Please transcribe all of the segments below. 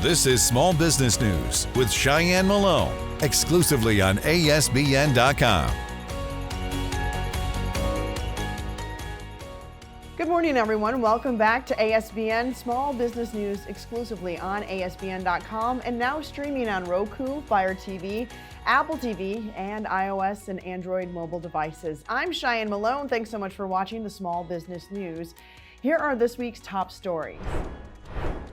This is Small Business News with Shyann Malone, exclusively on ASBN.com. Good morning, everyone. Welcome back to ASBN Small Business News, exclusively on ASBN.com and now streaming on Roku, Fire TV, Apple TV, and iOS and Android mobile devices. I'm Shyann Malone. Thanks so much for watching the Small Business News. Here are this week's top stories.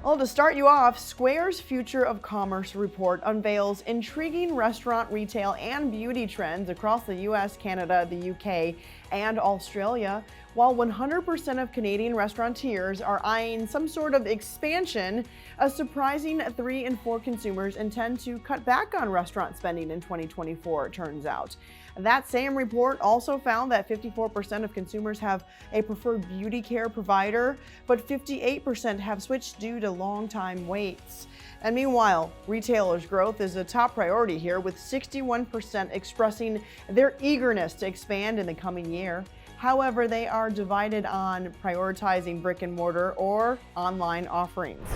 Well, to start you off, Square's Future of Commerce report unveils intriguing restaurant, retail, and beauty trends across the U.S., Canada, the UK, and Australia. While 100% of Canadian restaurateurs are eyeing some sort of expansion, a surprising 3 in 4 consumers intend to cut back on restaurant spending in 2024, it turns out. That same report also found that 54% of consumers have a preferred beauty care provider, but 58% have switched due to long time waits. And meanwhile, retailers' growth is a top priority here, with 61% expressing their eagerness to expand in the coming year. However, they are divided on prioritizing brick and mortar or online offerings.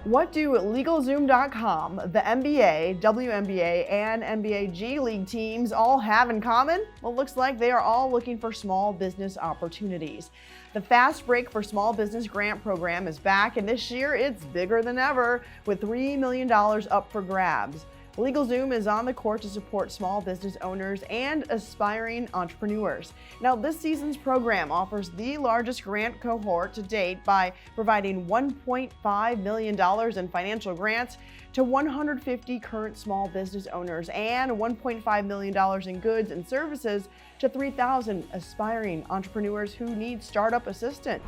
What do LegalZoom.com, the NBA, WNBA, and NBA G League teams all have in common? Well, it looks like they are all looking for small business opportunities. The Fast Break for Small Business Grant Program is back, and this year it's bigger than ever, with $3 million up for grabs. LegalZoom is on the court to support small business owners and aspiring entrepreneurs. Now, this season's program offers the largest grant cohort to date by providing $1.5 million in financial grants to 150 current small business owners and $1.5 million in goods and services to 3,000 aspiring entrepreneurs who need startup assistance.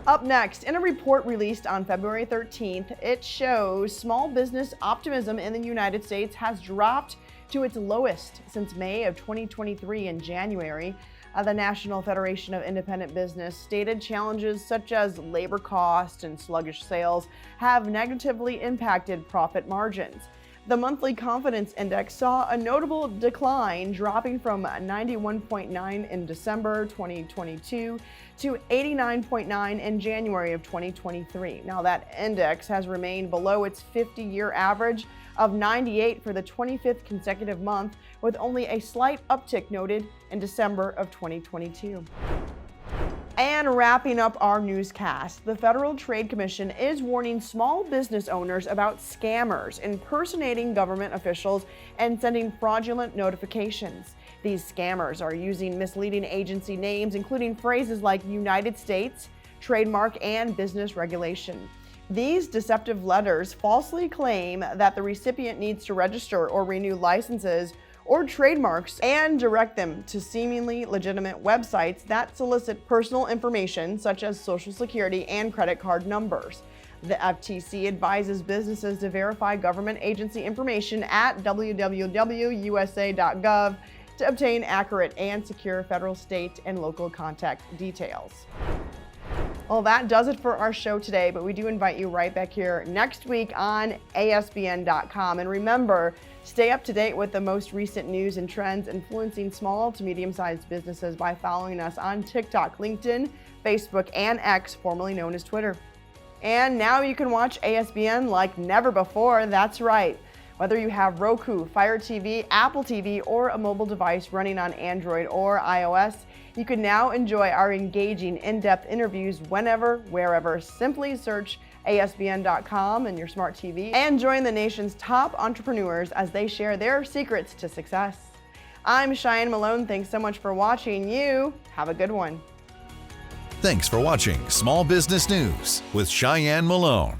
Up next, in a report released on February 13th, it shows small business optimism in the United States has dropped to its lowest since May of 2023 in January. The National Federation of Independent Business stated challenges such as labor costs and sluggish sales have negatively impacted profit margins. The monthly confidence index saw a notable decline, dropping from 91.9 in December 2022 to 89.9 in January of 2023. Now, that index has remained below its 50-year average of 98 for the 25th consecutive month, with only a slight uptick noted in December of 2022. And wrapping up our newscast, the Federal Trade Commission is warning small business owners about scammers impersonating government officials and sending fraudulent notifications. These scammers are using misleading agency names, including phrases like United States, trademark, and business regulation. These deceptive letters falsely claim that the recipient needs to register or renew licenses or trademarks and direct them to seemingly legitimate websites that solicit personal information such as Social Security and credit card numbers. The FTC advises businesses to verify government agency information at www.usa.gov to obtain accurate and secure federal, state, and local contact details. Well, that does it for our show today, but we do invite you right back here next week on ASBN.com. And remember, stay up to date with the most recent news and trends influencing small to medium-sized businesses by following us on TikTok, LinkedIn, Facebook, and X, formerly known as Twitter. And now you can watch ASBN like never before. That's right. Whether you have Roku, Fire TV, Apple TV, or a mobile device running on Android or iOS, you can now enjoy our engaging, in-depth interviews whenever, wherever. Simply search ASBN.com in your smart TV and join the nation's top entrepreneurs as they share their secrets to success. I'm Shyann Malone. Thanks so much for watching. You have a good one. Thanks for watching Small Business News with Shyann Malone.